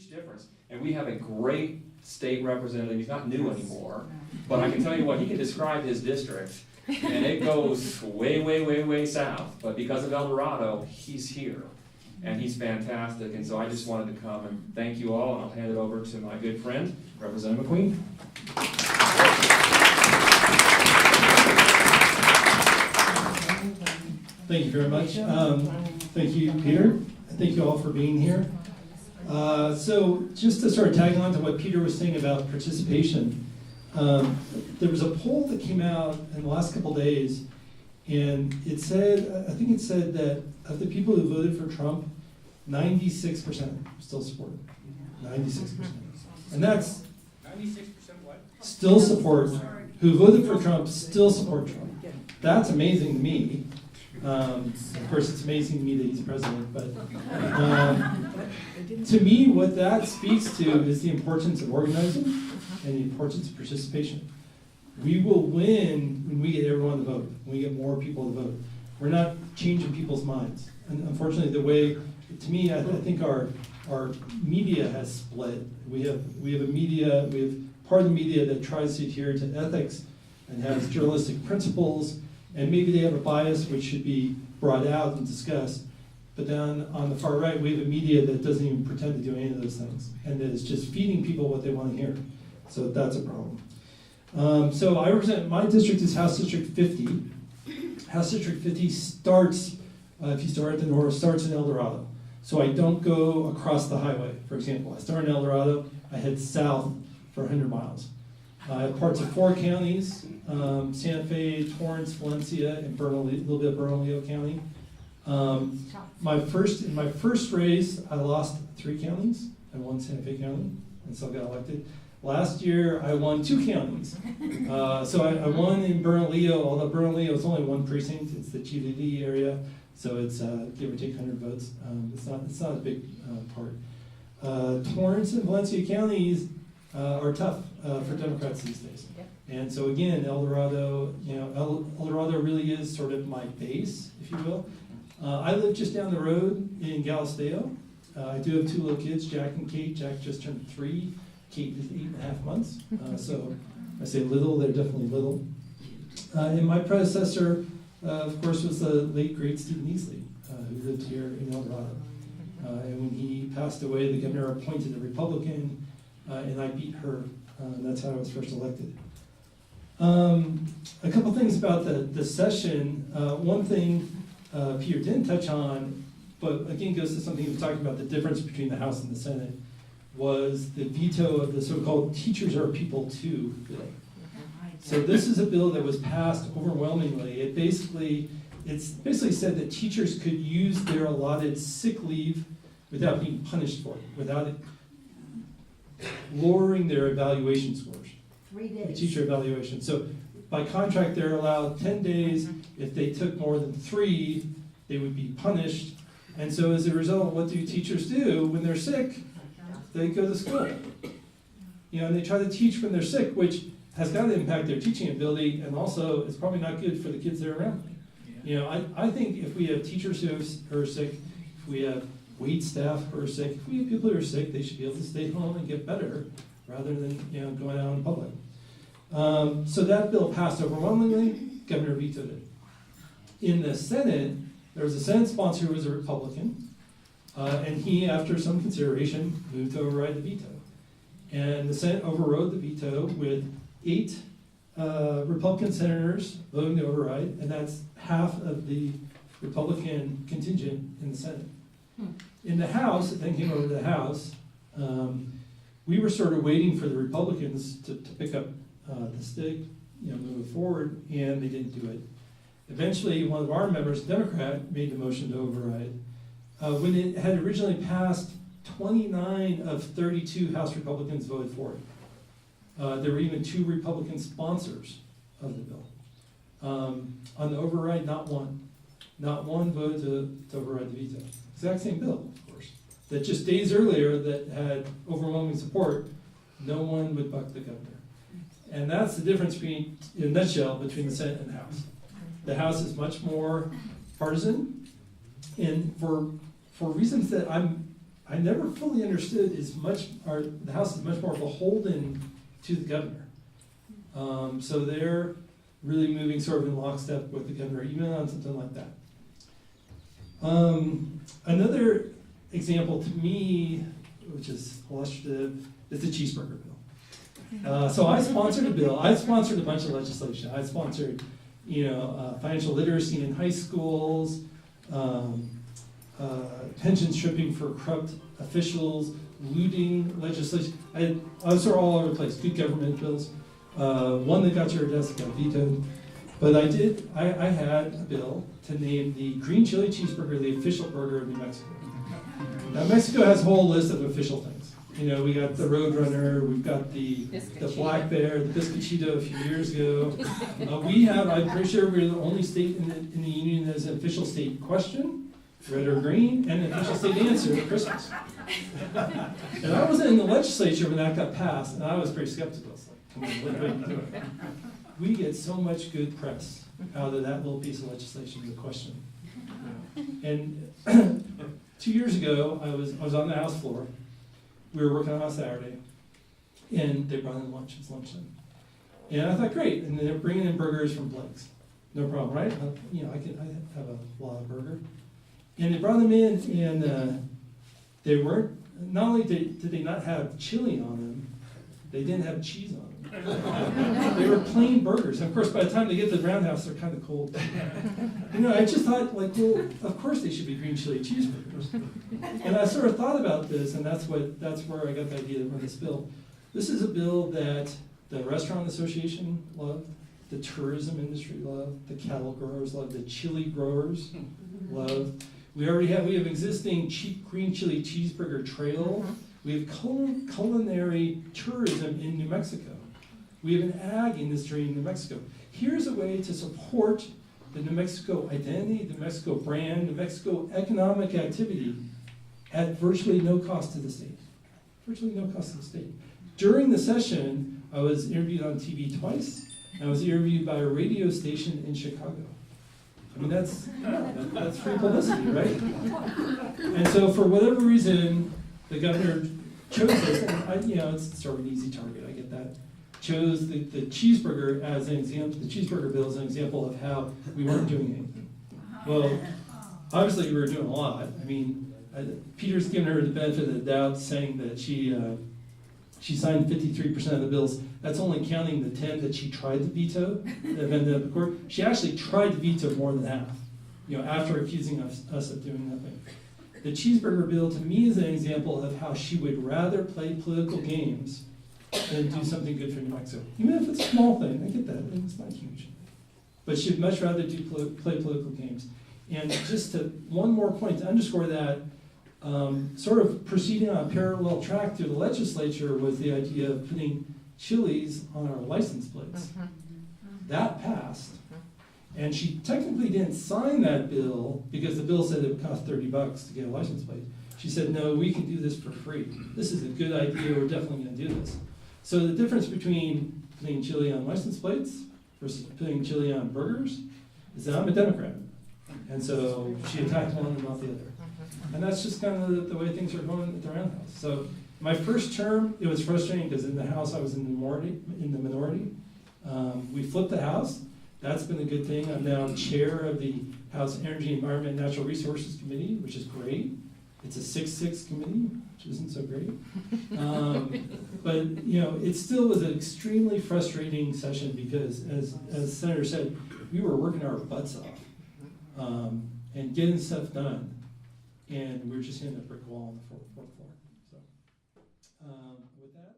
huge difference. And we have a great state representative. He's not new anymore, but I can tell you what, he can describe his district, and it goes way, way, way, way south. But because of El Dorado, he's here, and he's fantastic. And so I just wanted to come and thank you all, and I'll hand it over to my good friend, Representative McQueen. Thank you very much. Thank you, Peter. Thank you all for being here. So just to sort of tag on to what Peter was saying about participation, there was a poll that came out in the last couple days, and it said, I think it said that of the people who voted for Trump, 96% still support him. 96%. And that's 96% what? still support, who voted for Trump still support Trump. That's amazing to me. Of course, it's amazing to me that he's president, but to me, what that speaks to is the importance of organizing and the importance of participation. We will win when we get everyone to vote, when we get more people to vote. We're not changing people's minds. And unfortunately, the way, to me, I think our media has split. We have part of the media that tries to adhere to ethics and has journalistic principles, and maybe they have a bias which should be brought out and discussed. But then on the far right, we have a media that doesn't even pretend to do any of those things, and that is just feeding people what they want to hear. So that's a problem. So I represent, my district is House District 50. House District 50 starts, if you start at the north, starts in El Dorado. So I don't go across the highway, for example. I start in El Dorado, I head south for 100 miles. I have parts of 4 counties, Santa Fe, Torrance, Valencia, and Bernalillo, a little bit of Bernalillo County. In my first race, I lost 3 counties. I won Santa Fe County, and so I got elected. Last year, I won 2 counties. So I won in Bernalillo, although Bernalillo is only 1 precinct. It's the GDD area, so it's give or take 100 votes. It's not a big part. Torrance and Valencia counties are tough for Democrats these days. And so again, El Dorado, El Dorado really is sort of my base, if you will. I live just down the road in Galisteo. I do have 2 little kids, Jack and Kate. Jack just turned 3. Kate is 8.5 months. So I say little, they're definitely little. And my predecessor, of course, was the late, great Stephen Easley, who lived here in El Dorado. And when he passed away, the governor appointed a Republican, and I beat her. That's how I was first elected. A couple things about the session. One thing Peter didn't touch on, but again goes to something he was talking about, the difference between the House and the Senate, was the veto of the so-called Teachers Are People Too bill. So this is a bill that was passed overwhelmingly. It basically said that teachers could use their allotted sick leave without being punished for it, without it lowering their evaluation scores. 3 days. The teacher evaluation. So by contract, they're allowed 10 days. If they took more than 3, they would be punished. And so as a result, what do teachers do when they're sick? They go to school. And they try to teach when they're sick, which has got to impact their teaching ability, and also it's probably not good for the kids that are around them. I think if we have teachers who are sick, if we have wait staff who are sick, if we have people who are sick, they should be able to stay home and get better rather than going out in public. So that bill passed overwhelmingly. Governor vetoed it. In the Senate, there was a Senate sponsor who was a Republican, and he, after some consideration, moved to override the veto. And the Senate overrode the veto with 8 Republican senators voting to override, and that's half of the Republican contingent in the Senate. In the House, it then came over to the House. We were sort of waiting for the Republicans to pick up the stick, move it forward, and they didn't do it. Eventually, one of our members, a Democrat, made the motion to override. When it had originally passed, 29 of 32 House Republicans voted for it. There were even 2 Republican sponsors of the bill. On the override, not one. Not one voted to override the veto. Exact same bill, of course. That just days earlier that had overwhelming support, no one would buck the governor. And that's the difference between, in a nutshell, between the Senate and the House. The House is much more partisan, and for reasons that I I never fully understood the House is much more beholden to the governor. So they're really moving sort of in lockstep with the governor, even on something like that. Another example to me, which is illustrative, is the cheeseburger bill. So I sponsored a bill. I sponsored a bunch of legislation. I sponsored, financial literacy in high schools, pension stripping for corrupt officials, looting legislation. I was sort of all over the place. Good government bills. One that got to your desk got vetoed. But I had a bill to name the green chili cheeseburger the official burger of New Mexico. Now, Mexico has a whole list of official things. We got the Roadrunner, we've got the Black Bear, the Biscochito a few years ago. I'm pretty sure we're the only state in the union that has an official state question, red or green, and an official state answer at Christmas. And I wasn't in the legislature when that got passed, and I was pretty skeptical. It's like, come on, what do we do? We get so much good press out of that little piece of legislation, the question. And 2 years ago, I was on the House floor. We were working on a Saturday, and they brought in lunch. It's lunchtime. And I thought, great. And they're bringing in burgers from Blake's. No problem, right? I have a lot of burger. And they brought them in, and they weren't, not only did they not have chili on them, they didn't have cheese on them. They were plain burgers. And of course, by the time they get to the roundhouse, they're kind of cold. I just thought, of course they should be green chili cheeseburgers. And I sort of thought about this, and that's where I got the idea to run this bill. This is a bill that the Restaurant Association loved, the tourism industry loved, the cattle growers loved, the chili growers loved. We have existing cheap green chili cheeseburger trail. We have culinary tourism in New Mexico. We have an ag industry in New Mexico. Here's a way to support the New Mexico identity, the New Mexico brand, New Mexico economic activity at virtually no cost to the state. Virtually no cost to the state. During the session, I was interviewed on TV twice, and I was interviewed by a radio station in Chicago. I mean, that's free publicity, right? And so for whatever reason, the governor chose this, and it's sort of an easy target, I get that. Chose the cheeseburger as an example, the cheeseburger bill as an example of how we weren't doing anything. Well, obviously we were doing a lot. I mean, Peter's given her the benefit of the doubt, saying that she signed 53% of the bills. That's only counting the 10 that she tried to veto that ended up in court. She actually tried to veto more than half, after accusing us of doing nothing. The cheeseburger bill, to me, is an example of how she would rather play political games than do something good for New Mexico. Even if it's a small thing, I get that, and it's not huge. But she'd much rather play political games. And just one more point to underscore that, sort of proceeding on a parallel track through the legislature was the idea of putting chilies on our license plates. That passed. And she technically didn't sign that bill because the bill said it would cost $30 to get a license plate. She said, no, we can do this for free. This is a good idea, we're definitely gonna do this. So the difference between putting chili on license plates versus putting chili on burgers is that I'm a Democrat. And so she attacked one and not the other. And that's just kind of the way things are going at the roundhouse. So my first term, it was frustrating because in the House I was in the minority. We flipped the House. That's been a good thing. I'm now chair of the House Energy, Environment, and Natural Resources Committee, which is great. It's a 6-6 committee, which isn't so great. But it still was an extremely frustrating session because, as the Senator said, we were working our butts off and getting stuff done, and we're just hitting a brick wall on the fourth floor. So with that.